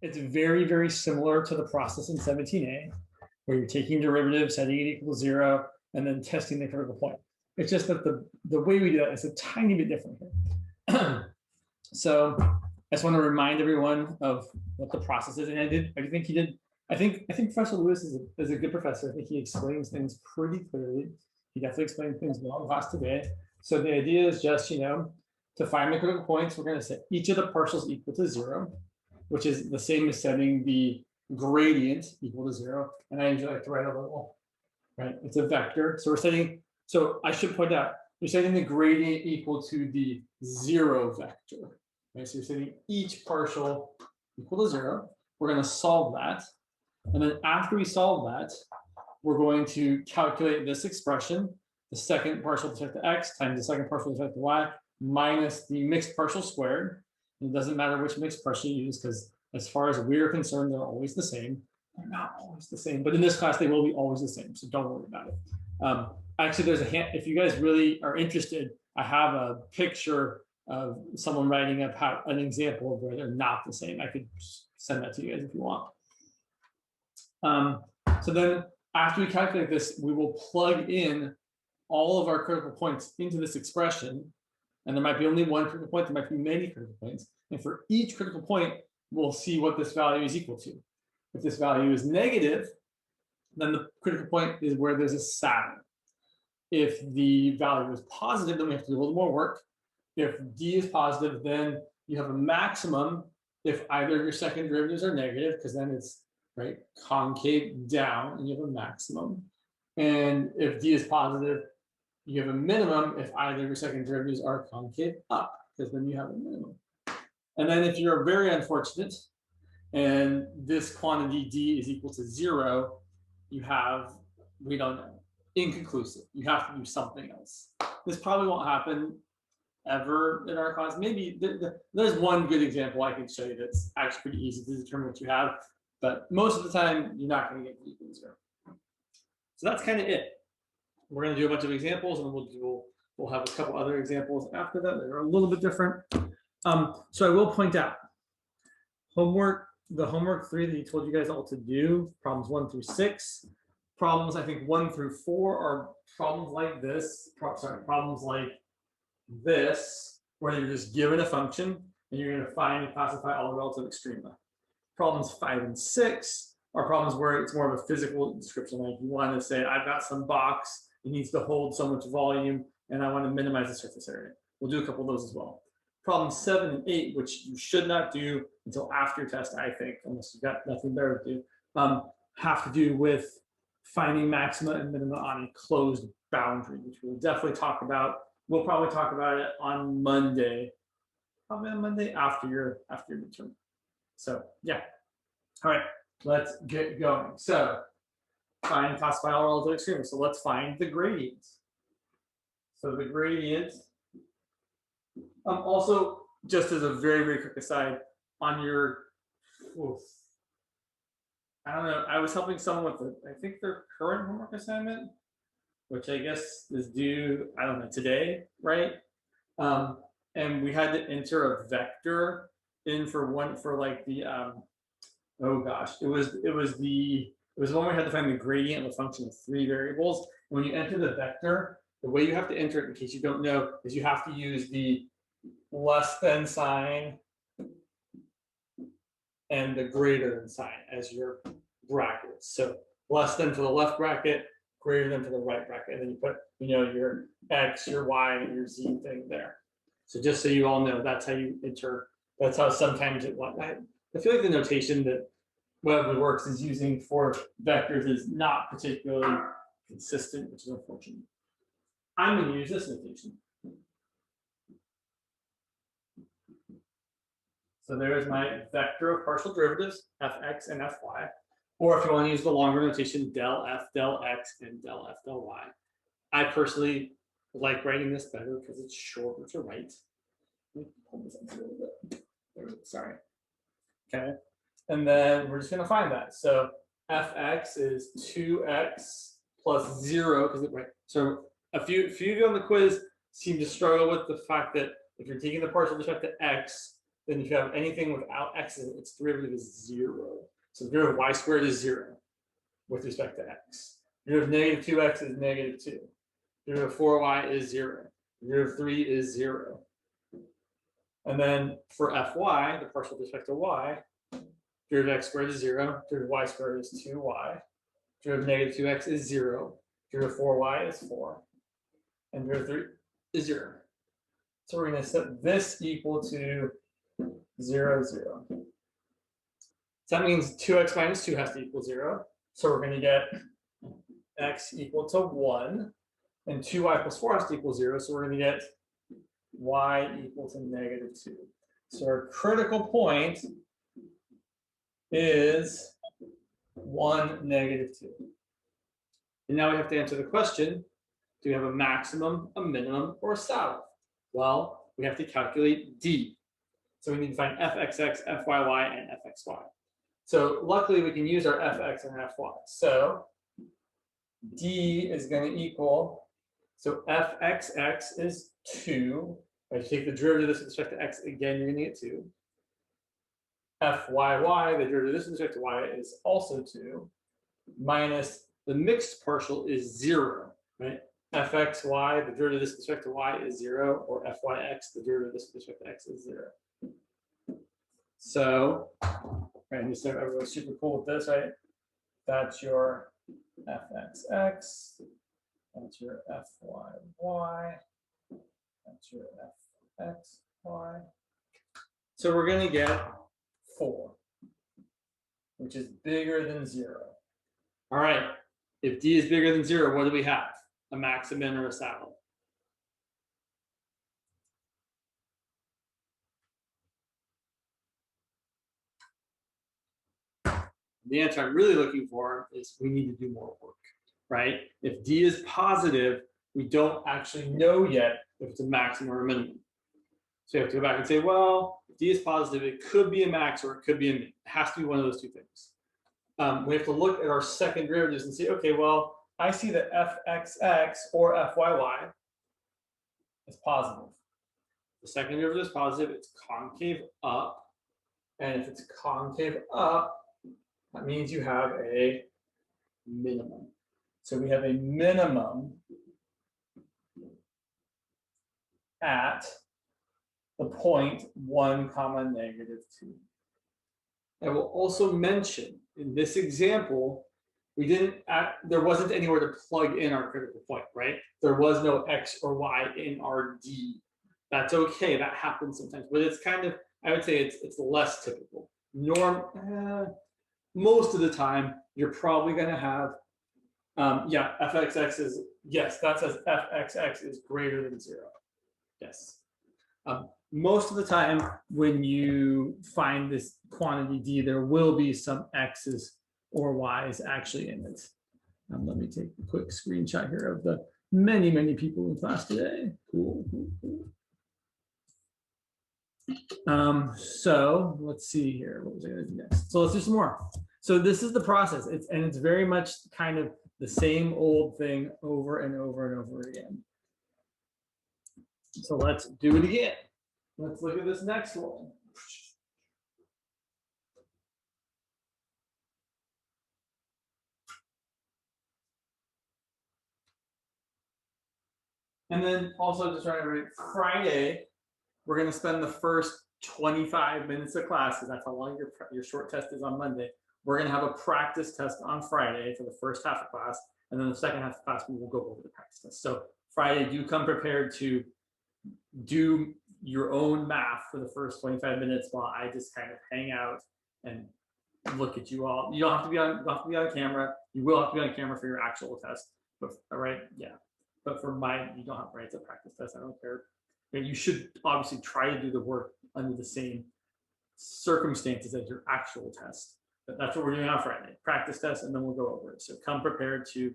It's very, very similar to the process in 17a, where you're taking derivatives, setting it equal to 0, and then testing the critical point. It's just that the way we do that is a tiny bit different here. So I just want to remind everyone of what the process is. And I think he did. I think Professor Lewis is a good professor. I think he explains things pretty clearly. He definitely explained things well in class today. So the idea is just, to find the critical points, we're going to set each of the partials equal to 0, which is the same as setting the gradient equal to 0. And I usually like to write a little, right? It's a vector. So we're setting, so I should point out, you're setting the gradient equal to the 0 vector. Right? So you're setting each partial equal to 0. We're going to solve that. And then after we solve that, we're going to calculate this expression, the second partial with respect to x times the second partial with respect to y, minus the mixed partial squared. And it doesn't matter which mixed partial you use, because as far as we're concerned, they're always the same. They're not always the same, but in this class, they will be always the same, so don't worry about it. Actually, there's if you guys really are interested, I have a picture of someone writing up an example of where they're not the same. I could send that to you guys if you want. So then after we calculate this, we will plug in all of our critical points into this expression. And there might be only one critical point, there might be many critical points. And for each critical point, we'll see what this value is equal to. If this value is negative, then the critical point is where there's a saddle. If the value is positive, then we have to do a little more work. If d is positive, then you have a maximum if either of your second derivatives are negative, because then it's right concave down and you have a maximum. And if d is positive, you have a minimum if either of your second derivatives are concave up, because then you have a minimum. And then if you're very unfortunate and this quantity d is equal to 0, you have, we don't know, inconclusive. You have to do something else. This probably won't happen ever in our class. Maybe there's one good example I can show you that's actually pretty easy to determine what you have, but most of the time you're not going to get equal to 0. So that's kind of it. We're going to do a bunch of examples, and we'll have a couple other examples after that that are a little bit different. So I will point out the homework 3 that he told you guys all to do, problems 1 through 6. Problems, I think 1 through 4 are problems like this. Problems like this, where you're just given a function and you're going to find and classify all the relative extrema. Problems 5 and 6 are problems where it's more of a physical description. Like you want to say, I've got some box, it needs to hold so much volume, and I want to minimize the surface area. We'll do a couple of those as well. Problems 7 and 8, which you should not do until after your test, I think, unless you've got nothing better to do, have to do with finding maxima and minima on a closed boundary, which we'll definitely talk about. We'll probably talk about it on Monday, probably on Monday after your midterm. So yeah, all right, let's get going. So find and classify all relative extremes. So let's find the gradient. So the gradient. Also, just as a very, very quick aside, on your, I don't know, I was helping someone with, I think their current homework assignment, which I guess is due, I don't know, today, right? And we had to enter a vector in for like the, oh gosh, it was the one we had to find the gradient of a function of 3 variables. When you enter the vector, the way you have to enter it, in case you don't know, is you have to use the less than sign and the greater than sign as your brackets. So less than for the left bracket, greater than for the right bracket, and then you put, your x, your y, and your z thing there. So just so you all know, that's how you enter. That's how sometimes I feel like the notation that Webley Works is using for vectors is not particularly consistent, which is unfortunate. I'm going to use this notation. So there's my vector of partial derivatives, fx and fy. Or if you want to use the longer notation, del f, del x, and del f, del y. I personally like writing this better because it's shorter to write. Let me pull this up a little bit. Sorry. Okay. And then we're just going to find that. So fx is 2x plus 0, because right. So a few of you on the quiz seem to struggle with the fact that if you're taking the partial with respect to x, then if you have anything without x in it, its derivative is 0. So the derivative of y squared is 0 with respect to x. The derivative of negative 2x is negative 2. The derivative of 4y is 0. The derivative of 3 is 0. And then for fy, the partial with respect to y, derivative of x squared is 0. Derivative of y squared is 2y. Derivative of negative 2x is 0. Derivative of 4y is 4. And derivative of 3 is 0. So we're going to set this equal to 0, 0. So that means 2x minus 2 has to equal 0. So we're going to get x equal to 1. And 2y plus 4 has to equal 0. So we're going to get y equal to negative 2. So our critical point is 1, negative 2. And now we have to answer the question, do we have a maximum, a minimum, or a saddle? Well, we have to calculate d. So we need to find fxx, fyy, and fxy. So luckily we can use our fx and fy. So d is going to equal, so fxx is 2. If you take the derivative of this with respect to x, again, you're going to get 2. Fyy, the derivative of this with respect to y is also 2, minus the mixed partial is 0, right? fxy, the derivative of this with respect to y is 0, or fyx, the derivative of this with respect to x is 0. So, right, and just so everyone's super cool with this, right? That's your fxx, that's your fyy, that's your fxy. So we're going to get 4, which is bigger than 0. All right, if d is bigger than 0, what do we have? A max, a min, or a saddle? The answer I'm really looking for is we need to do more work, right? If d is positive, we don't actually know yet if it's a maximum or a minimum. So you have to go back and say, well, if d is positive, it could be a max or it could be a min. It has to be one of those two things. We have to look at our second derivatives and say, okay, well, I see that fxx or fyy is positive. The second derivative is positive, it's concave up. And if it's concave up, that means you have a minimum. So we have a minimum at the point 1, negative 2. I will also mention in this example, there wasn't anywhere to plug in our critical point, right? There was no x or y in our d. That's okay, that happens sometimes, but it's kind of, I would say it's less typical. Most of the time, you're probably going to have, fxx is, yes, that says fxx is greater than 0. Yes. Most of the time, when you find this quantity d, there will be some x's or y's actually in it. Let me take a quick screenshot here of the many, many people in class today. Cool, cool, cool. So let's see here. What was I going to do next? So let's do some more. So this is the process. It's very much kind of the same old thing over and over and over again. So let's do it again. Let's look at this next one. And then also just trying to write Friday, we're going to spend the first 25 minutes of class, because that's how long your short test is on Monday. We're going to have a practice test on Friday for the first half of class, and then the second half of class, we will go over the practice test. So Friday, do come prepared to do your own math for the first 25 minutes while I just kind of hang out and look at you all. You don't have to be on camera. You will have to be on camera for your actual test. But all right, yeah. But for mine, you don't have to, right? It's a practice test. I don't care. But you should obviously try to do the work under the same circumstances as your actual test. But that's what we're doing on Friday. Practice test, and then we'll go over it. So come prepared to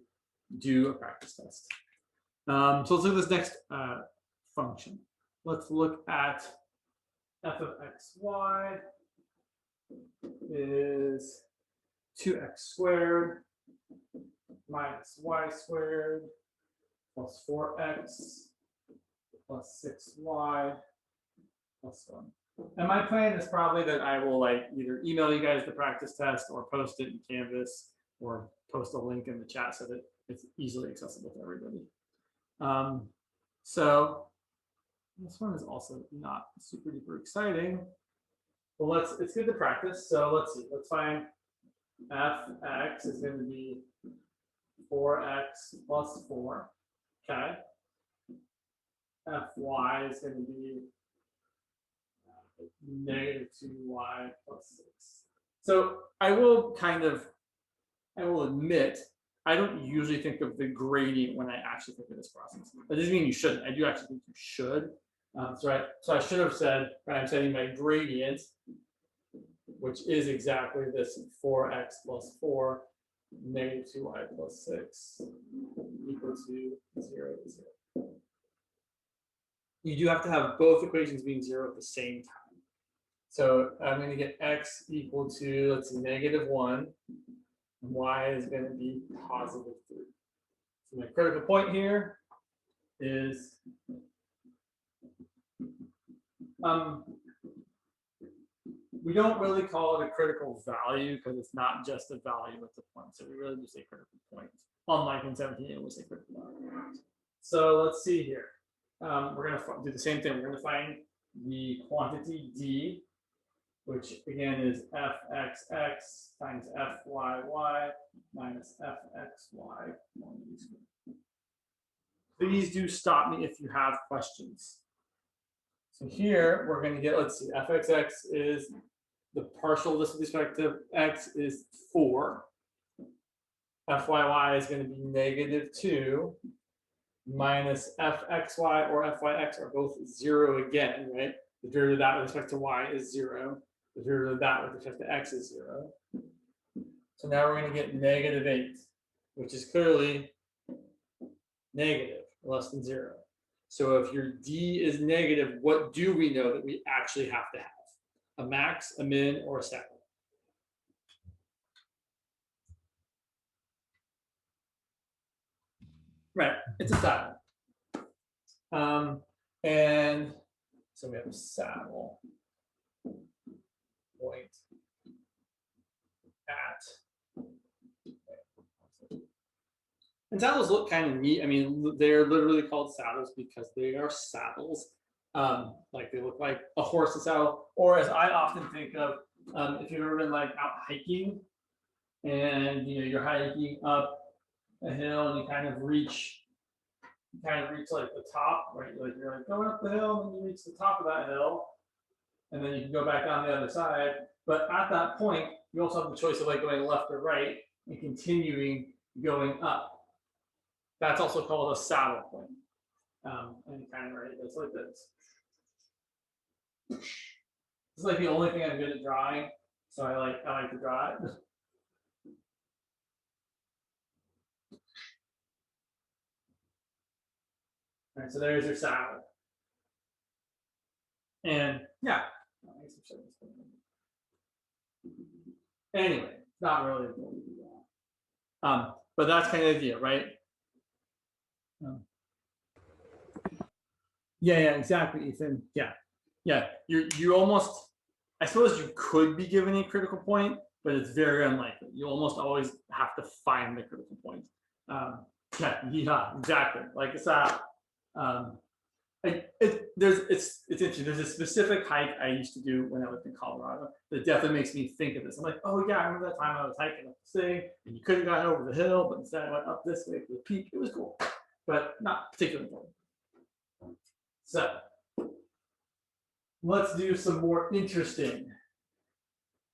do a practice test. So let's look at this next function. Let's look at f of xy is 2x squared minus y squared plus 4x plus 6y plus 1. And my plan is probably that I will like either email you guys the practice test or post it in Canvas or post a link in the chat so that it's easily accessible to everybody. So this one is also not super duper exciting. Well, it's good to practice. So let's see. Let's find fx is going to be 4x plus 4. Okay. Fy is going to be negative 2y plus 6. So I will admit, I don't usually think of the gradient when I actually think of this process. That doesn't mean you shouldn't. I do actually think you should. So I should have said, right, I'm setting my gradient, which is exactly this 4x plus 4 negative 2y plus 6 equal to 0 to 0. You do have to have both equations being 0 at the same time. So I'm going to get x equal to, let's see, negative 1. And y is going to be positive 3. So my critical point here is we don't really call it a critical value because it's not just a value, it's a point. So we really just say critical point. Unlike in 17, we say critical value. So let's see here. We're going to do the same thing. We're going to find the quantity d, which again is fxx times fyy minus fxy. Please do stop me if you have questions. So here we're going to get, let's see, fxx is the partial with respect to x is 4. Fyy is going to be negative 2 minus fxy or fyx are both 0 again, right? The derivative of that with respect to y is 0. The derivative of that with respect to x is 0. So now we're going to get negative 8, which is clearly negative, less than 0. So if your d is negative, what do we know that we actually have to have? A max, a min, or a saddle? Right, it's a saddle. And so we have a saddle point at. And saddles look kind of neat. I mean, they're literally called saddles because they are saddles. Like they look like a horse and saddle, or as I often think of, if you've ever been like out hiking, and you're hiking up a hill and you kind of reach like the top, right? Like you're like going up the hill and you reach the top of that hill, and then you can go back down the other side. But at that point, you also have the choice of like going left or right and continuing going up. That's also called a saddle point. And you kind of right, it's like this. It's like the only thing I'm good at drawing, so I like to draw it. All right, so there's your saddle. And yeah. Anyway, not really important to do that. But that's kind of the idea, right? Yeah, exactly, Ethan. Yeah. You almost, I suppose you could be given a critical point, but it's very unlikely. You almost always have to find the critical point. Yeah, exactly. Like it's that. It's interesting. There's a specific hike I used to do when I lived in Colorado that definitely makes me think of this. I'm like, oh yeah, I remember that time I was hiking up this thing and you couldn't have gotten over the hill, but instead I went up this way to the peak. It was cool, but not particularly important. So let's do some more interesting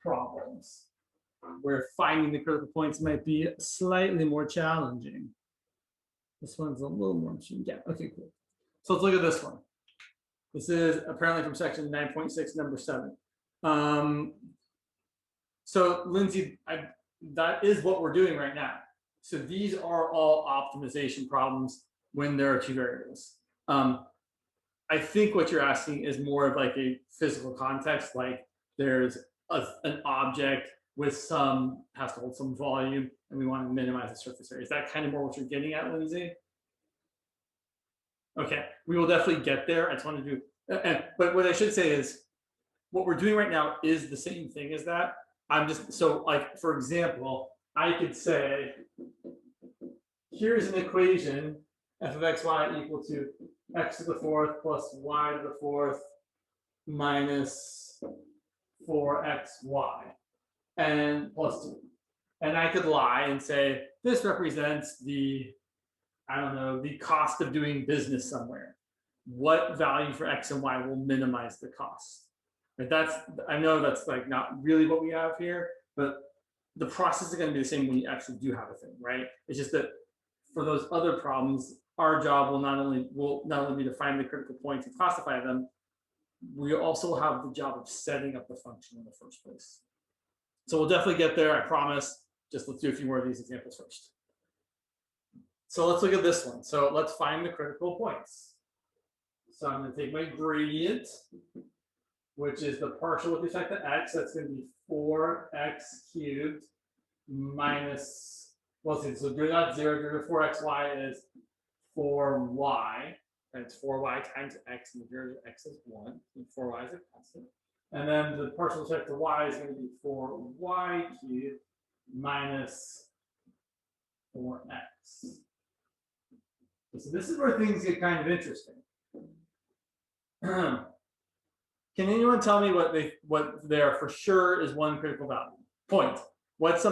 problems where finding the critical points might be slightly more challenging. This one's a little more interesting. Yeah, okay, cool. So let's look at this one. This is apparently from section 9.6, number 7. So Lindsay, that is what we're doing right now. So these are all optimization problems when there are two variables. I think what you're asking is more of like a physical context, like there's an object with has to hold some volume and we want to minimize the surface area. Is that kind of more what you're getting at, Lindsay? Okay, we will definitely get there. I just want to do, but what I should say is what we're doing right now is the same thing as that. I'm just, so like, for example, I could say, here's an equation, f of xy equal to x to the fourth plus y to the fourth minus 4xy and plus 2. And I could lie and say, this represents the, I don't know, the cost of doing business somewhere. What value for x and y will minimize the cost? Right, that's, I know that's like not really what we have here, but the process is going to be the same when you actually do have a thing, right? It's just that for those other problems, our job will not only be to find the critical points and classify them, we also have the job of setting up the function in the first place. So we'll definitely get there, I promise. Just let's do a few more of these examples first. So let's look at this one. So let's find the critical points. So I'm going to take my gradient, which is the partial with respect to x. That's going to be 4x cubed minus, well, see, so derivative of 0, derivative of 4xy is 4y. And it's 4y times x, and the derivative of x is 1. And 4y is a constant. And then the partial with respect to y is going to be 4y cubed minus 4x. So this is where things get kind of interesting. Can anyone tell me what there for sure is one critical value? Point. What's a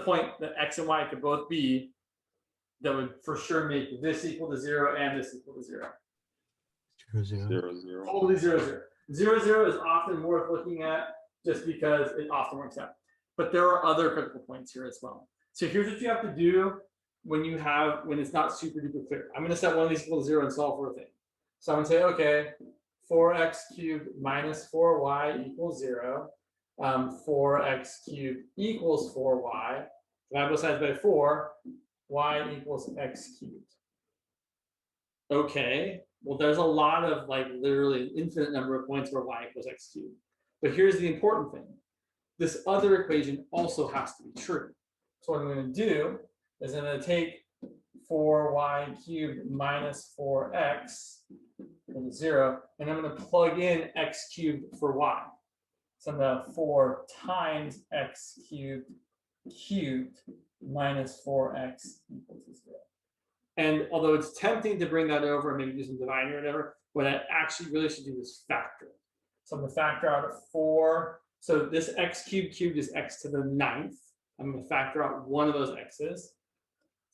point that x and y could both be that would for sure make this equal to 0 and this equal to 0? 0, 0. 0, 0. Totally 0, 0. 0, 0 is often worth looking at just because it often works out. But there are other critical points here as well. So here's what you have to do when it's not super duper clear. I'm going to set one of these equal to 0 and solve for a thing. So I'm going to say, okay, 4x cubed minus 4y equals 0. 4x cubed equals 4y. Divide both sides by 4. Y equals x cubed. Okay, well, there's a lot of like literally an infinite number of points where y equals x cubed. But here's the important thing. This other equation also has to be true. So what I'm going to do is I'm going to take 4y cubed minus 4x equal to 0, and I'm going to plug in x cubed for y. So I'm going to 4 times x cubed minus 4x equal to 0. And although it's tempting to bring that over and maybe do some dividing or whatever, what I actually really should do is factor. So I'm going to factor out 4. So this x cubed is x to the 9th. I'm going to factor out one of those x's.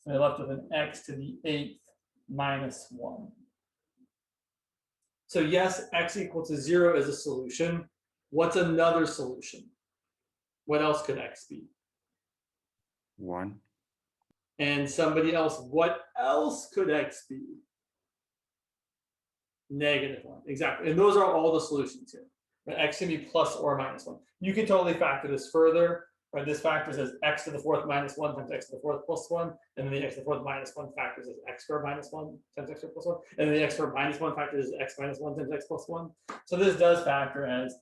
So I'm left with an x to the 8th minus 1. So yes, x equal to 0 is a solution. What's another solution? What else could x be? 1. And somebody else, what else could x be? -1, exactly. And those are all the solutions here. But x can be plus or minus 1. You can totally factor this further. Right? This factors as x to the 4th minus 1 times x to the 4th plus 1. And then the x to the 4th minus 1 factors as x squared minus 1 times x squared plus 1. And then the x squared minus 1 factors as x minus 1 times x plus 1. So this does factor as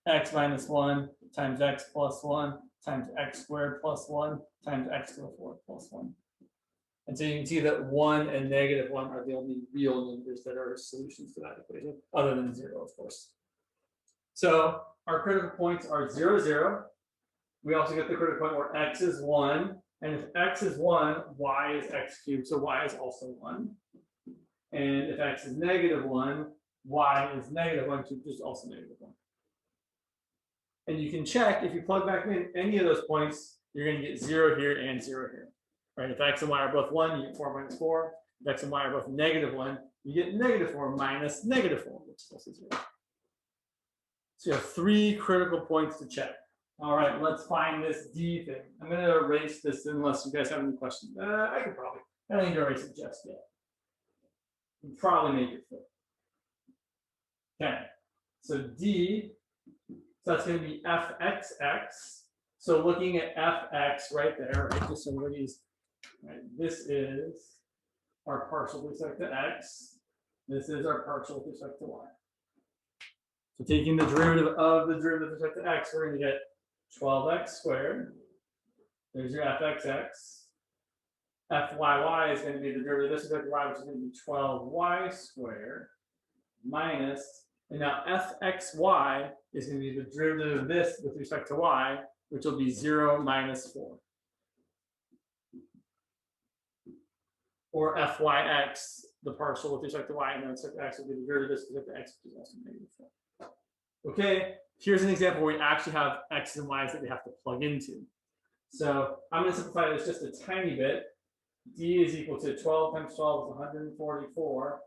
x minus 1 times x plus 1 times x squared plus 1 times x to the 4th plus 1. And so you can see that 1 and -1 are the only real numbers that are solutions to that equation, other than 0, of course. So our critical points are 0, 0. We also get the critical point where x is 1. And if x is 1, y is x cubed, so y is also 1. And if x is -1, y is -1 cubed, which is also -1. And you can check, if you plug back in any of those points, you're going to get 0 here and 0 here. Right? If x and y are both 1, you get 4 minus 4. If x and y are both -1, you get -4 minus -4, which is also 0. So you have 3 critical points to check. All right, let's find this D thing. I'm going to erase this unless you guys have any questions. I can probably. I don't need to erase it just yet. You can probably make it fit. Okay, so D, so that's going to be fxx. So looking at fx right there, right, just so everybody's, right, this is our partial with respect to x. This is our partial with respect to y. So taking the derivative of the derivative with respect to x, we're going to get 12x squared. There's your fxx. Fyy is going to be the derivative of this with respect to y, which is going to be 12y squared minus, And now fxy is going to be the derivative of this with respect to y, which will be 0 minus 4. Or fyx, the partial with respect to y, and then respect to x will be the derivative with respect to x, which is also negative 4. Okay, here's an example where we actually have x's and y's that we have to plug into. So I'm going to simplify this just a tiny bit. D is equal to 12 times 12 is 144,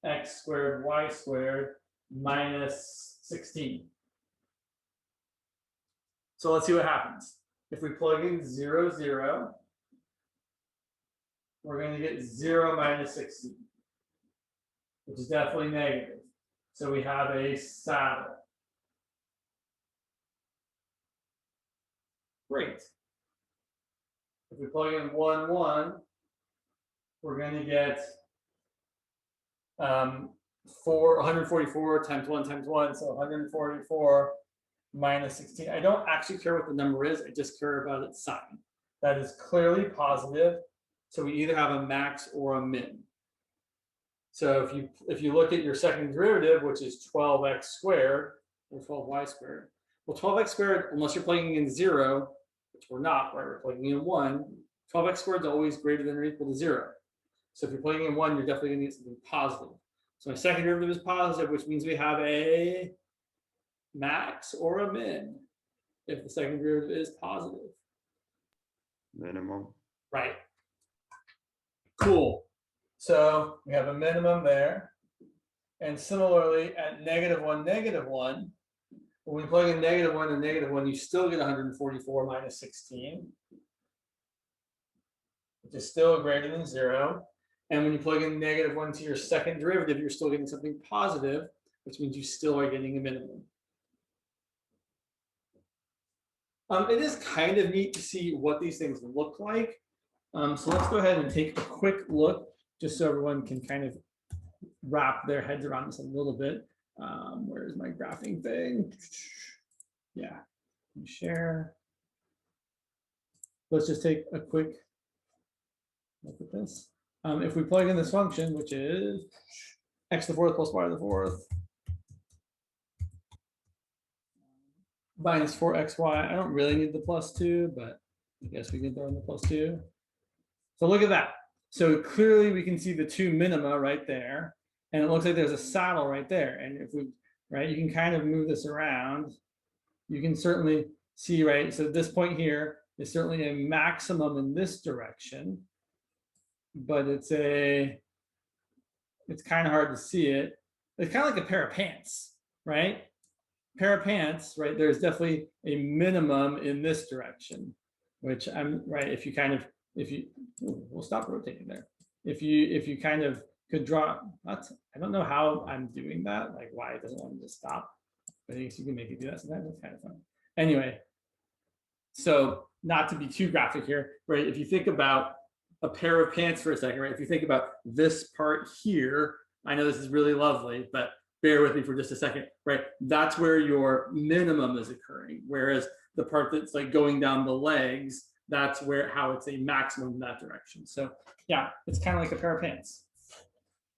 x squared, y squared, minus 16. So let's see what happens. If we plug in 0, 0, we're going to get 0 minus 16, which is definitely negative. So we have a saddle. Great. If we plug in 1, 1, we're going to get 144 times 1 times 1, so 144 minus 16. I don't actually care what the number is, I just care about its sign. That is clearly positive, so we either have a max or a min. So if you look at your second derivative, which is 12x squared, or 12y squared, well, 12x squared, unless you're plugging in 0, which we're not, right? We're plugging in 1, 12x squared is always greater than or equal to 0. So if you're plugging in 1, you're definitely going to get something positive. So my second derivative is positive, which means we have a max or a min if the second derivative is positive. Minimum. Right. Cool. So we have a minimum there. And similarly, at -1, -1, when we plug in -1 and -1, you still get 144 minus 16, which is still greater than 0. And when you plug in -1 to your second derivative, you're still getting something positive, which means you still are getting a minimum. It is kind of neat to see what these things look like. So let's go ahead and take a quick look, just so everyone can kind of wrap their heads around this a little bit. Where's my graphing thing? Yeah, share. Let's just take a quick look at this. If we plug in this function, which is x to the fourth plus y to the fourth minus 4xy, I don't really need the +2, but I guess we can throw in the +2. So look at that. So clearly we can see the two minima right there, and it looks like there's a saddle right there. And if we, right, you can kind of move this around. You can certainly see, right, so this point here is certainly a maximum in this direction, but it's kind of hard to see it. It's kind of like a pair of pants, right? Pair of pants, right? There's definitely a minimum in this direction, which I'm right. If you we'll stop rotating there. If you kind of could draw, I don't know how I'm doing that, like why it doesn't want to just stop, but I guess you can make it do that sometimes. It's kind of fun. Anyway, so not to be too graphic here, right? If you think about a pair of pants for a second, right? If you think about this part here, I know this is really lovely, but bear with me for just a second, right? That's where your minimum is occurring. Whereas the part that's like going down the legs, that's how it's a maximum in that direction. So yeah, it's kind of like a pair of pants.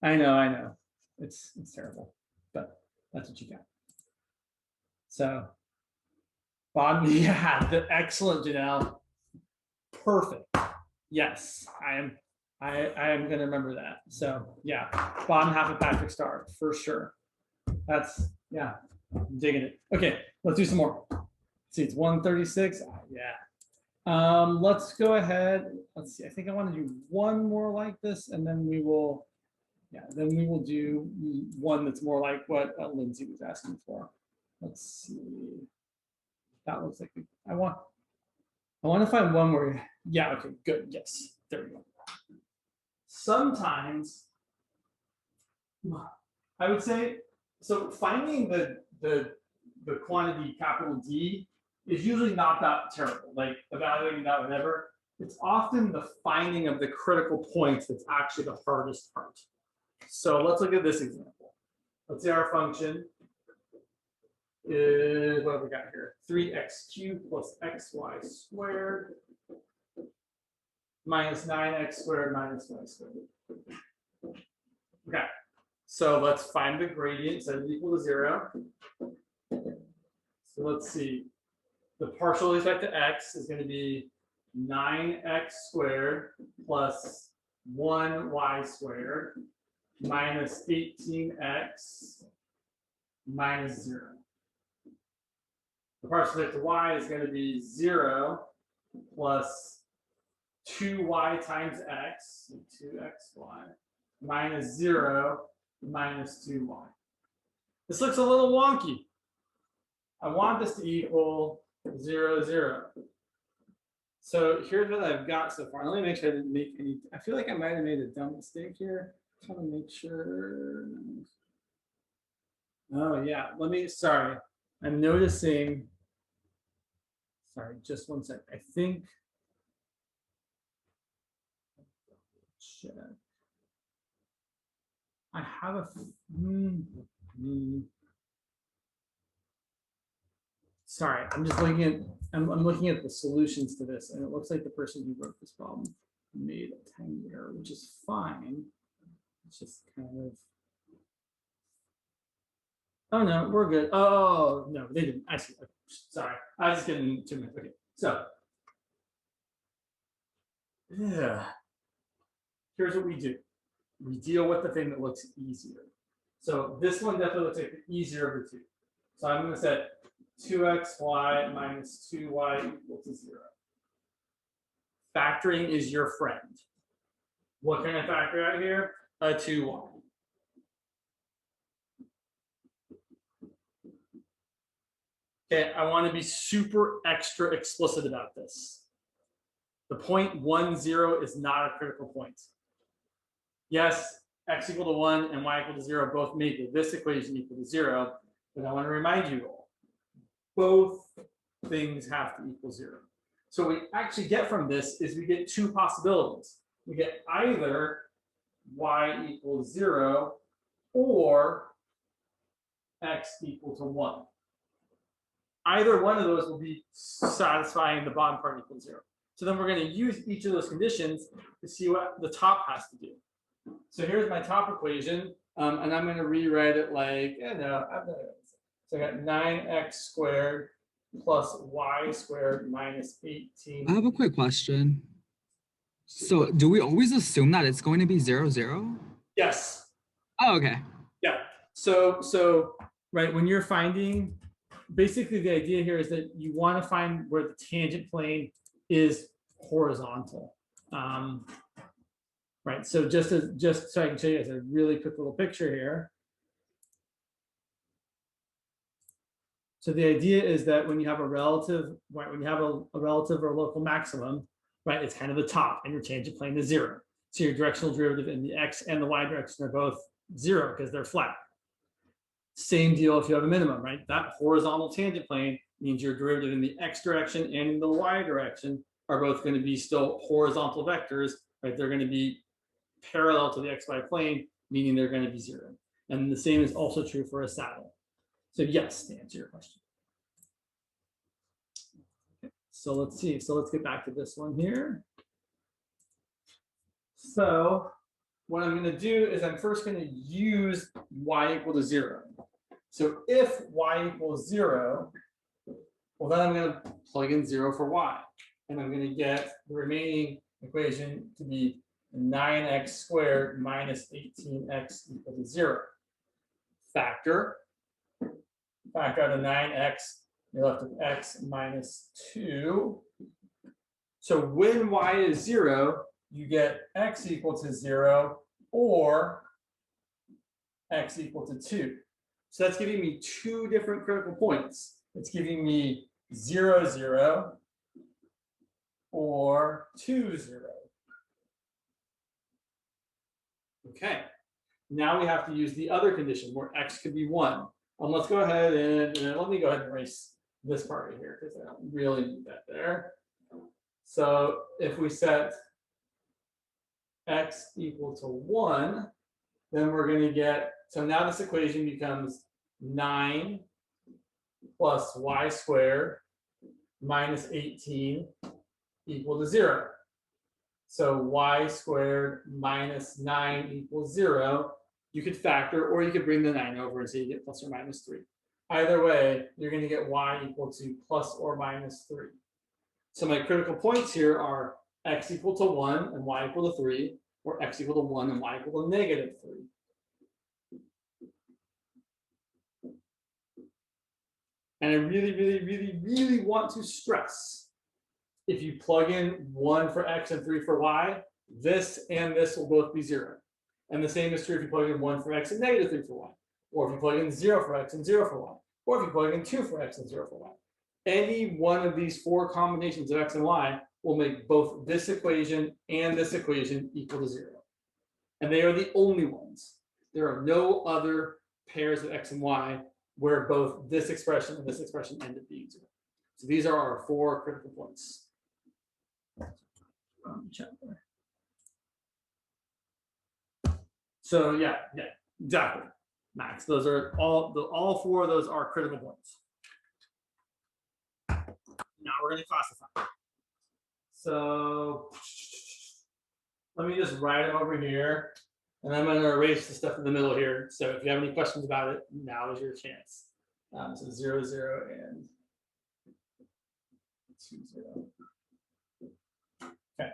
I know. It's terrible, but that's what you got. So bottom, yeah, excellent, Janelle. Perfect. Yes, I am going to remember that. So yeah, bottom half of Patrick Star for sure. That's, yeah, I'm digging it. Okay, let's do some more. Let's see, it's 136. Yeah. Let's go ahead. Let's see. I think I want to do one more like this, and then we will, do one that's more like what Lindsay was asking for. Let's see. That looks like I want to find one where, yeah, okay, good. Yes, there we go. Sometimes I would say, so finding the quantity capital D is usually not that terrible, like evaluating that whatever. It's often the finding of the critical points that's actually the hardest part. So let's look at this example. Let's say our function is, what have we got here? 3x cubed plus xy squared minus 9x squared minus y squared. Okay, So let's find the gradient, so it's equal to 0. So let's see. The partial respect to x is going to be 9x squared plus 1y squared minus 18x minus 0. The partial respect to y is going to be 0 plus 2y times x, 2xy, minus 0 minus 2y. This looks a little wonky. I want this to equal 0, 0. So here's what I've got so far. Let me make sure I didn't make any. I feel like I might have made a dumb mistake here. I'm trying to make sure. Oh, yeah. Sorry. I'm noticing. Sorry, just one sec. I think. Check. I have a. Sorry, I'm just looking at. I'm looking at the solutions to this, and it looks like the person who wrote this problem made a tiny error, which is fine. It's just kind of. Oh no, we're good. Oh no, they didn't. I see. Okay. Sorry, I was just getting 2 minutes. Okay, so yeah, here's what we do. We deal with the thing that looks easier. So this one definitely looks like the easier of the two. So I'm going to set 2xy minus 2y equal to 0. Factoring is your friend. What can I factor out here? A 2y. Okay, I want to be super extra explicit about this. The point 1, 0 is not a critical point. Yes, x equal to 1 and y equal to 0 both make this equation equal to 0, but I want to remind you all, both things have to equal 0. So what we actually get from this is we get two possibilities. We get either y equals 0 or x equal to 1. Either one of those will be satisfying the bottom part equals 0. So then we're going to use each of those conditions to see what the top has to do. So here's my top equation, and I'm going to rewrite it like, so I got 9x squared plus y squared minus 18. I have a quick question. So do we always assume that it's going to be 0, 0? Yes. Oh, okay. Yeah. So right, when you're finding, basically the idea here is that you want to find where the tangent plane is horizontal. Right, so just so I can show you guys a really quick little picture here. So the idea is that when you have a relative, right, when you have a relative or local maximum, right, it's kind of the top, and your tangent plane is 0. So your directional derivative in the x and the y direction are both 0 because they're flat. Same deal if you have a minimum, right? That horizontal tangent plane means your derivative in the x direction and in the y direction are both going to be still horizontal vectors, right? They're going to be parallel to the xy plane, meaning they're going to be 0. And the same is also true for a saddle. So yes, to answer your question. Okay, so let's see. So let's get back to this one here. So what I'm going to do is I'm first going to use y equal to 0. So if y equals 0, well, then I'm going to plug in 0 for y. And I'm going to get the remaining equation to be 9x squared minus 18x equal to 0. Factor out of 9x, you're left with x minus 2. So when y is 0, you get x equal to 0 or x equal to 2. So that's giving me two different critical points. It's giving me 0, 0 or 2, 0. Okay, now we have to use the other condition where x could be 1. Let's go ahead and let me go ahead and erase this part right here because I don't really need that there. So if we set x equal to 1, then we're going to get, so now this equation becomes 9 plus y squared minus 18 equal to 0. So y squared minus 9 equals 0. you could factor, or you could bring the 9 over and say you get plus or minus 3. Either way, you're going to get y equal to plus or minus 3. So my critical points here are x equal to 1 and y equal to 3, or x equal to 1 and y equal to negative 3. And I really want to stress, if you plug in 1 for x and 3 for y, this and this will both be 0. And the same is true if you plug in 1 for x and negative 3 for y, or if you plug in 0 for x and 0 for y, or if you plug in 2 for x and 0 for y. Any one of these 4 combinations of x and y will make both this equation and this equation equal to 0. And they are the only ones. There are no other pairs of x and y where both this expression and this expression end up being 0. So these are our 4 critical points. So yeah, exactly, Max. Those are all 4 of those are critical points. Now we're going to classify. So let me just write them over here, and I'm going to erase the stuff in the middle here. So if you have any questions about it, now is your chance. So 0, 0, and 2, 0. Okay. All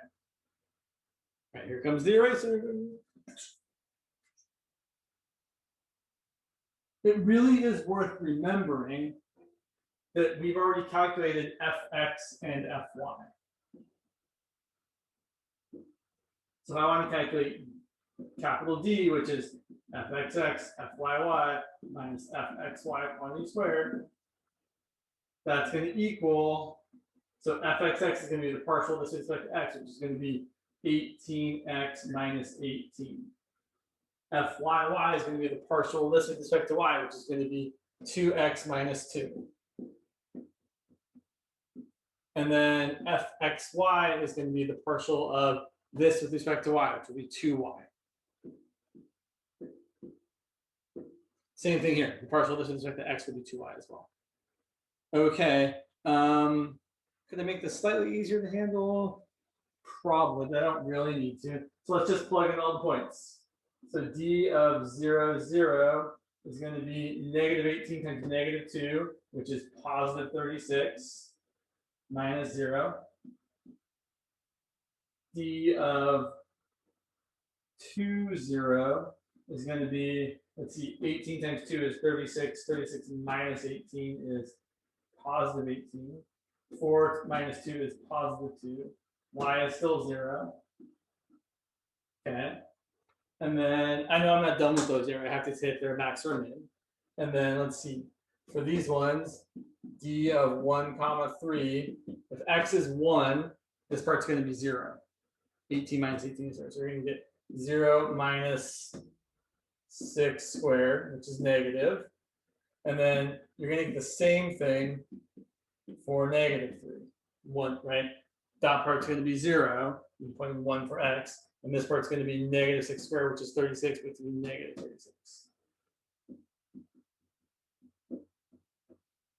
right, here comes the eraser. It really is worth remembering that we've already calculated fx and fy. So if I want to calculate capital D, which is fxx, fyy minus fxy quantity squared, that's going to equal, so fxx is going to be the partial with respect to x, which is going to be 18x minus 18. Fyy is going to be the partial with respect to y, which is going to be 2x minus 2. And then fxy is going to be the partial of this with respect to y, which will be 2y. Same thing here. The partial of this with respect to x will be 2y as well. Okay. Could I make this slightly easier to handle? Probably, but I don't really need to. So let's just plug in all the points. So d of 0, 0 is going to be negative 18 times negative 2, which is positive 36, minus 0. D of 2, 0 is going to be, let's see, 18 times 2 is 36. 36 minus 18 is positive 18. 4 minus 2 is positive 2. Y is still 0. Okay. And then I know I'm not done with those yet. I have to say if they're max or min. And then let's see. For these ones, d of 1 comma 3, if x is 1, this part's going to be 0. 18 minus 18 is 0. So we're going to get 0 minus 6 squared, which is negative. And then you're going to get the same thing for negative 3. 1, right? That part's going to be 0. You put in 1 for x. And this part's going to be negative 6 squared, which is 36, but it's going to be negative 36.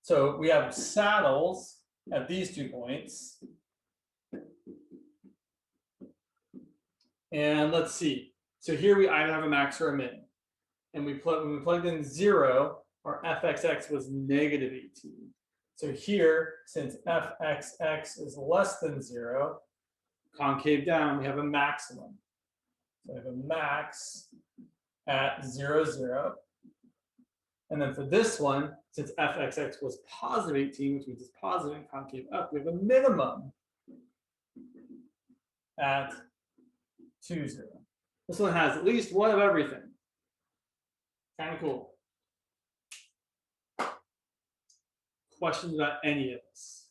So we have saddles at these 2 points. And let's see. So here we either have a max or a min. And when we plugged in 0, our fxx was negative 18. So here, since fxx is less than 0, concave down, we have a maximum. So we have a max at 0, 0. And then for this one, since fxx was positive 18, which means it's positive and concave up, we have a minimum at 2, 0. This one has at least one of everything. Kind of cool. Questions about any of this?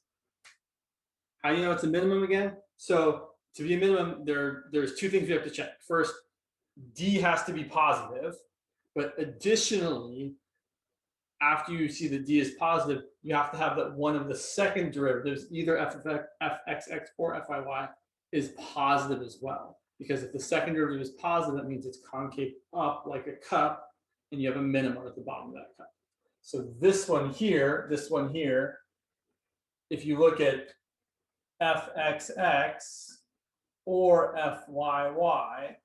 How do you know it's a minimum again? So to be a minimum, there's 2 things we have to check. First, D has to be positive, but additionally, after you see that D is positive, you have to have that one of the second derivatives, either fxx or fyy, is positive as well. Because if the second derivative is positive, that means it's concave up like a cup, and you have a minimum at the bottom of that cup. So this one here, if you look at fxx or fyy,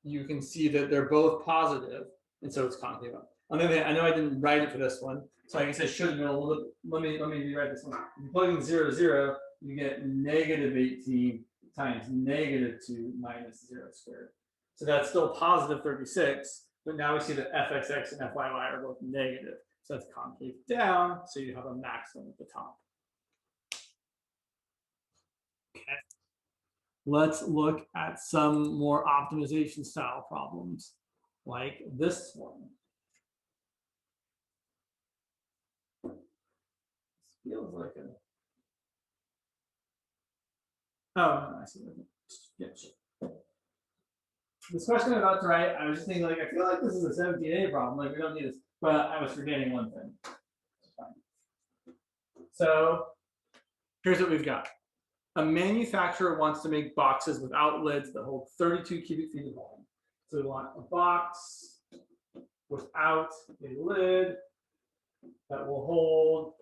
you can see that they're both positive. and so it's concave up. On the other hand, I know I didn't write it for this one, so I guess I should have been a little. Let me rewrite this one. If you plug in 0, 0, you get -18 times -2 minus 0 squared. So that's still positive 36, but now we see that fxx and fyy are both negative. So that's concave down, so you have a maximum at the top. Okay. Let's look at some more optimization style problems, like this one. This feels like a. Oh, no, I see. Yeah, sure. This question I'm about to write, I was just thinking, like, I feel like this is a 17A problem. Like, we don't need this, but I was forgetting one thing. So here's what we've got. A manufacturer wants to make boxes without lids that hold 32 cubic feet of volume. So we want a box without a lid that will hold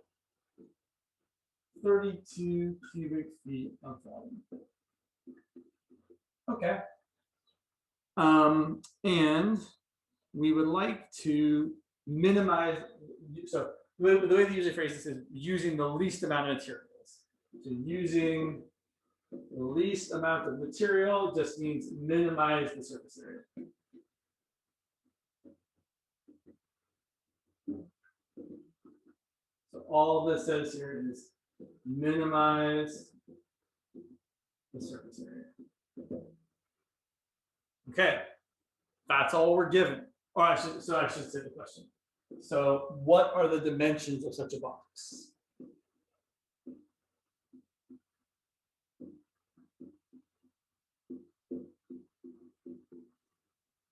32 cubic feet of volume. Okay. And we would like to minimize, so the way they usually phrase this is using the least amount of materials. So using the least amount of material just means minimize the surface area. So all this says here is minimize the surface area. Okay, that's all we're given. Or I should say the question. So what are the dimensions of such a box?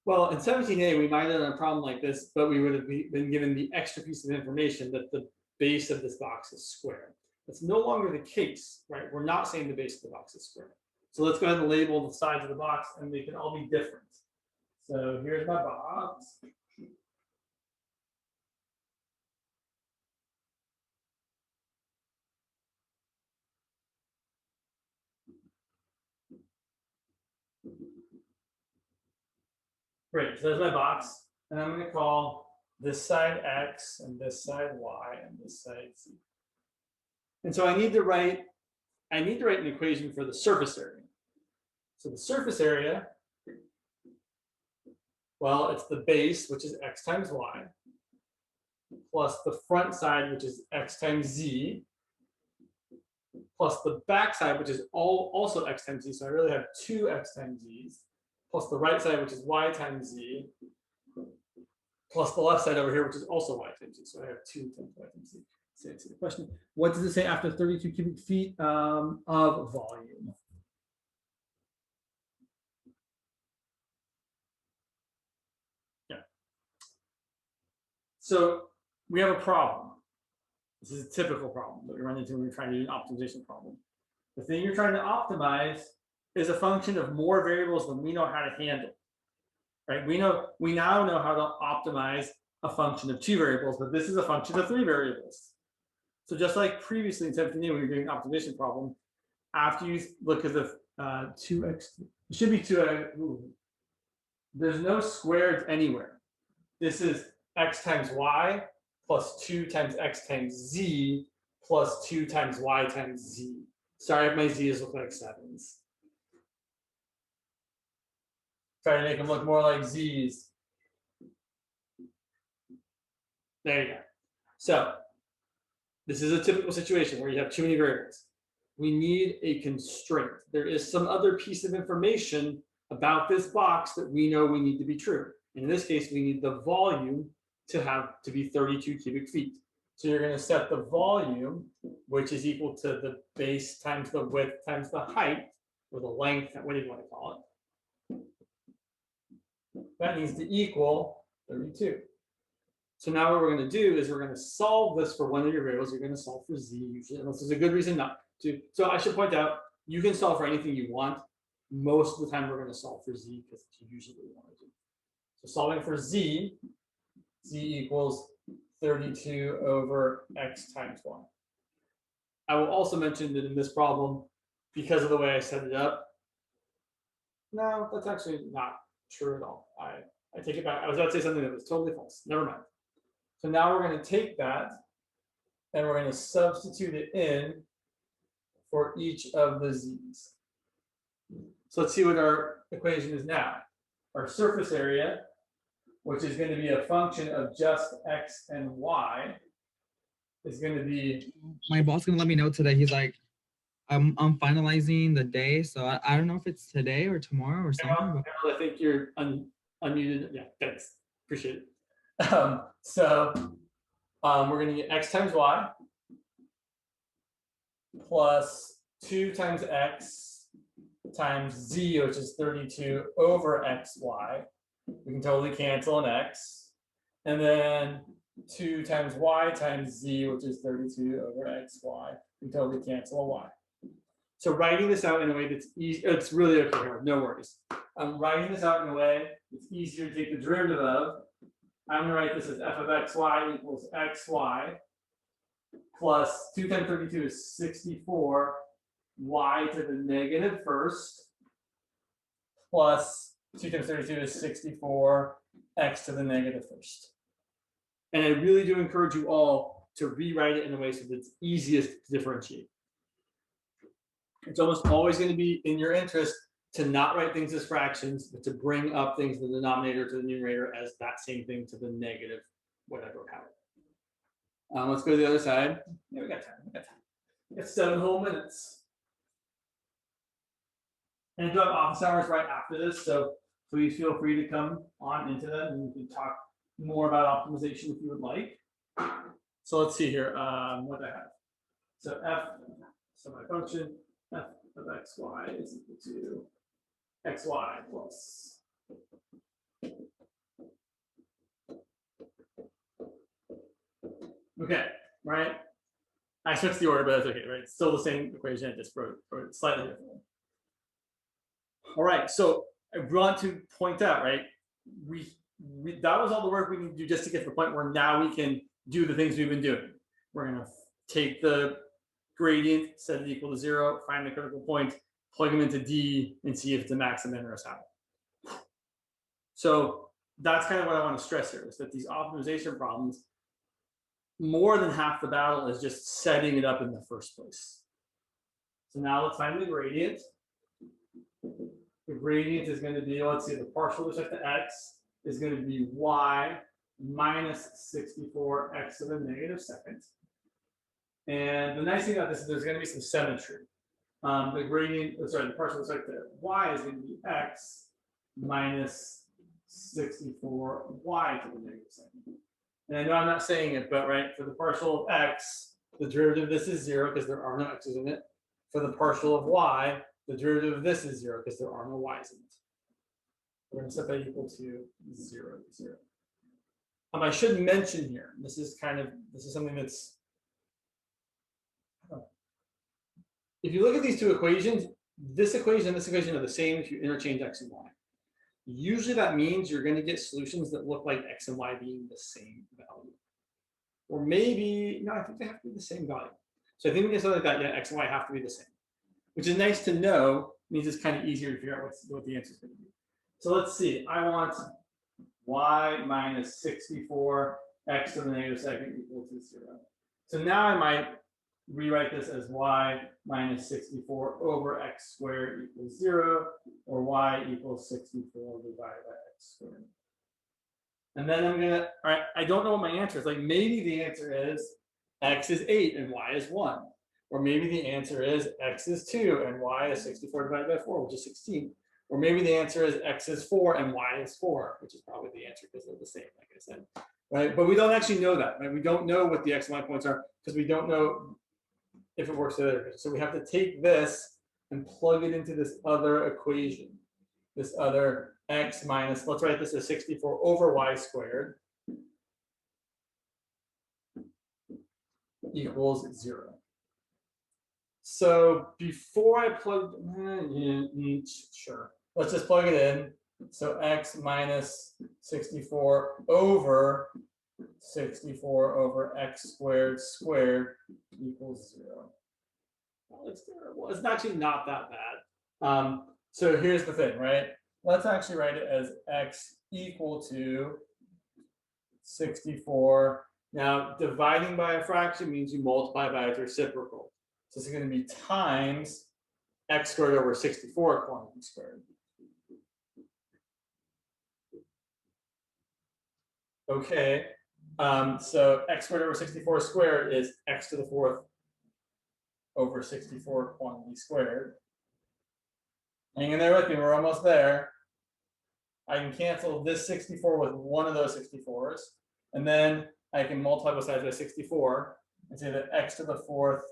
Well, in 17A, we might have done a problem like this, but we would have been given the extra piece of information that the base of this box is square. That's no longer the case, right? We're not saying the base of the box is square. So let's go ahead and label the sides of the box, and they can all be different. So here's my box. Great, so there's my box, and I'm going to call this side X, and this side Y, and this side Z. And so I need to write an equation for the surface area. So the surface area, well, it's the base, which is X times Y, plus the front side, which is X times Z, plus the back side, which is also X times Z. So I really have two X times Z's, plus the right side, which is Y times Z, plus the left side over here, which is also Y times Z. So I have 2 times Y times Z. So answer the question. What does it say after 32 cubic feet of volume? Yeah. So we have a problem. This is a typical problem that we run into when we're trying to do an optimization problem. The thing you're trying to optimize is a function of more variables than we know how to handle. Right? We now know how to optimize a function of 2 variables, but this is a function of 3 variables. So just like previously in 17A, when you're doing an optimization problem, after you look at the 2x, it should be 2x. There's no squared anywhere. This is x times y plus 2 times x times z plus 2 times y times z. Sorry if my z's look like 7s. Try to make them look more like z's. There you go. So this is a typical situation where you have too many variables. We need a constraint. There is some other piece of information about this box that we know we need to be true. In this case, we need the volume to be 32 cubic feet. So you're going to set the volume, which is equal to the base times the width times the height, or the length, what do you want to call it? That needs to equal 32. So now what we're going to do is we're going to solve this for one of your variables. You're going to solve for z usually, unless there's a good reason not to. So I should point out, you can solve for anything you want. Most of the time we're going to solve for z because it's usually what we want to do. So solving for z equals 32 over x times 1. I will also mention that in this problem, because of the way I set it up, no, that's actually not true at all. I take it back. I was about to say something that was totally false. Never mind. So now we're going to take that and we're going to substitute it in for each of the z's. So let's see what our equation is now. Our surface area, which is going to be a function of just x and y, is going to be. My boss gonna let me know today. He's like, I'm finalizing the day, so I don't know if it's today or tomorrow or something. Harold, But I think you're unmuted. Yeah, thanks. Appreciate it. So we're going to get x times y plus 2 times x times z, which is 32 over xy. We can totally cancel an x. And then 2 times y times z, which is 32 over xy. We can totally cancel a y. So writing this out in a way that's easy, it's really okay, Harold, no worries. I'm writing this out in a way that's easier to take the derivative of. I'm going to write this as f of xy equals xy plus 2 times 32 is 64, y to the negative first, plus 2 times 32 is 64, x to the negative first. And I really do encourage you all to rewrite it in a way so that it's easiest to differentiate. It's almost always going to be in your interest to not write things as fractions, but to bring up things in the denominator to the numerator as that same thing to the negative, whatever power. Let's go to the other side. Yeah, we got time. We got 7 whole minutes. And I do have office hours right after this, so please feel free to come on into that and we can talk more about optimization if you would like. So let's see here what I have. So so my function f of xy is equal to xy plus okay, right? I switched the order, but that's okay, right? It's still the same equation, I just wrote it slightly differently. All right, so I want to point out, right? That was all the work we need to do just to get to the point where now we can do the things we've been doing. We're going to take the gradient, set it equal to 0, find the critical point, plug them into D, and see if it's a max, and min, or a saddle. So that's kind of what I want to stress here, is that these optimization problems, more than half the battle is just setting it up in the first place. So now let's find the gradient. The gradient is going to be, let's see, the partial with respect to x is going to be y minus 64 x to the negative second. And the nice thing about this is there's going to be some symmetry. The gradient, the partial with respect to y is going to be x minus 64 y to the negative second. And I know I'm not saying it, but right, for the partial of x, the derivative of this is 0 because there are no x's in it. For the partial of y, the derivative of this is 0 because there are no y's in it. We're going to set that equal to 0, 0. I should mention here, this is something that's, if you look at these two equations, this equation and this equation are the same if you interchange x and y. Usually that means you're going to get solutions that look like x and y being the same value. Or maybe, no, I think they have to be the same value. So I think we can say like that, yeah, x and y have to be the same. Which is nice to know, means it's kind of easier to figure out what the answer is going to be. So let's see, I want y minus 64 x to the negative second equal to 0. So now I might rewrite this as y minus 64 over x squared equals 0, or y equals 64 divided by x squared. And then I'm gonna, all right, I don't know what my answer is. Like maybe the answer is x is 8 and y is 1. Or maybe the answer is x is 2 and y is 64 divided by 4, which is 16. Or maybe the answer is x is 4 and y is 4, which is probably the answer because they're the same, like I said. Right? But we don't actually know that. Right? We don't know what the x and y points are because we don't know if it works together. So we have to take this and plug it into this other equation. This other x minus, let's write this as 64 over y squared equals 0. So before I plug, sure, let's just plug it in. So x minus 64 over 64 over x squared equals 0. Well, it's terrible. It's actually not that bad. So here's the thing, right? Let's actually write it as x equal to 64. Now, dividing by a fraction means you multiply by its reciprocal. So this is going to be times x squared over 64 quantity squared. Okay, so x squared over 64 squared is x to the fourth over 64 quantity squared. Hang in there with me, we're almost there. I can cancel this 64 with one of those 64s, and then I can multiply both sides by 64 and say that x to the fourth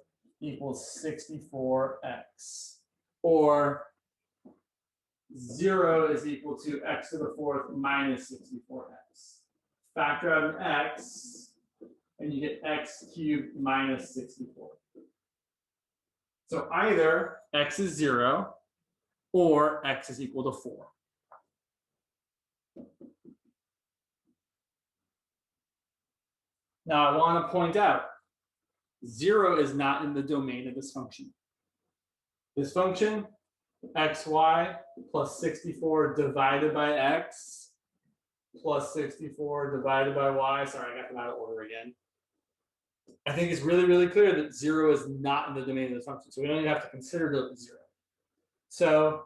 equals 64x, or 0 is equal to x to the fourth minus 64x. Factor out an x, and you get x cubed minus 64. So either x is 0 or x is equal to 4. Now I want to point out 0 is not in the domain of this function. This function, xy plus 64 divided by x plus 64 divided by y. Sorry, I got them out of order again. I think it's really, really clear that 0 is not in the domain of this function. So we don't even have to consider the 0. So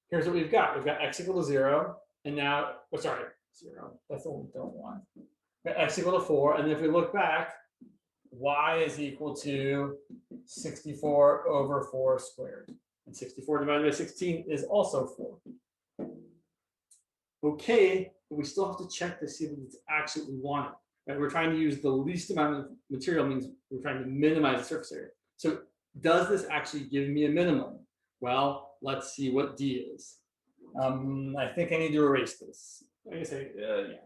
here's what we've got. We've got x equal to 0. And now, oh, sorry, 0. That's what we don't want. We've got x equal to 4. And if we look back, y is equal to 64 over 4 squared. And 64 divided by 16 is also 4. Okay, but we still have to check to see that it's actually what we want. Right? We're trying to use the least amount of material, means we're trying to minimize the surface area. So does this actually give me a minimum? Well, let's see what D is. I think I need to erase this. I can say, yeah.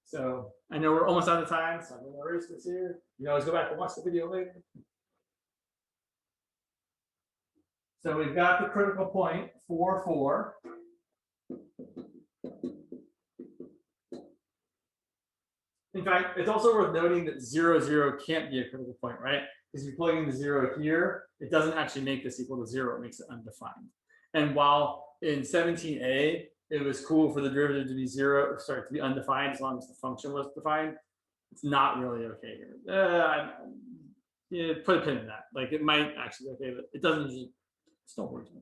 So I know we're almost out of time, so I'm going to erase this here. You can always go back and watch the video later. So we've got the critical point, 4, 4. In fact, it's also worth noting that 0, 0 can't be a critical point, right? Because if you plug in the 0 here, it doesn't actually make this equal to 0. It makes it undefined. And while in 17a, it was cool for the derivative to be 0, sorry, to be undefined as long as the function was defined, it's not really okay here. Yeah, put a pin in that. Like, it might actually be okay, but it doesn't usually, it's not working.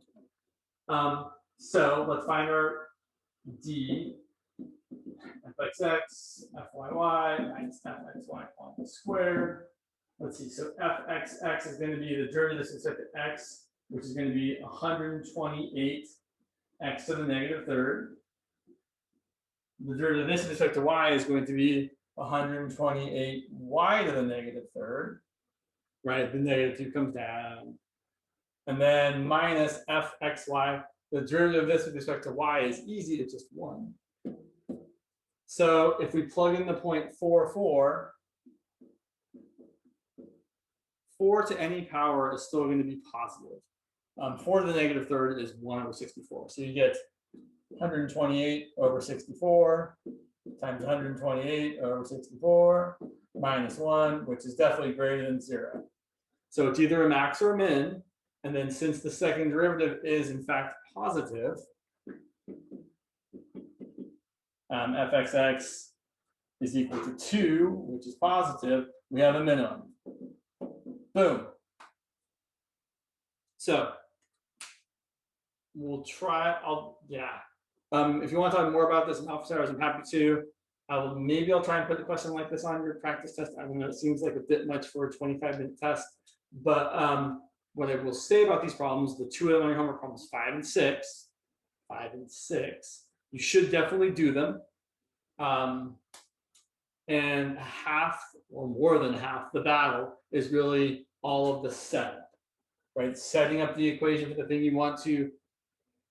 So let's find our D. fxx, fyy, minus fxy all squared. Let's see, so fxx is going to be the derivative with respect to x, which is going to be 128 x to the negative third. The derivative of this with respect to y is going to be 128 y to the negative third. Right, the negative 2 comes down. And then minus fxy. The derivative of this with respect to y is easy, it's just 1. So if we plug in the point 4, 4, 4 to any power is still going to be positive. 4 to the negative third is 1 over 64. So you get 128 over 64 times 128 over 64 minus 1, which is definitely greater than 0. So it's either a max or a min. And then since the second derivative is in fact positive, fxx is equal to 2, which is positive, we have a minimum. Boom. So we'll try, if you want to talk more about this in office hours, I'm happy to. Maybe I'll try and put a question like this on your practice test. I don't know, it seems like a bit much for a 25-minute test. But what I will say about these problems, the 2 of them on your homework problems, 5 and 6, you should definitely do them. And half or more than half the battle is really all of the setup, right? Setting up the equation for the thing you want to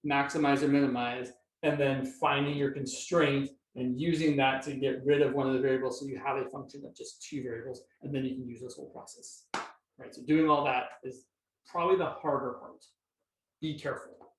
maximize or minimize, and then finding your constraint and using that to get rid of one of the variables so you have a function of just 2 variables, and then you can use this whole process, right? So doing all that is probably the harder part. Be careful.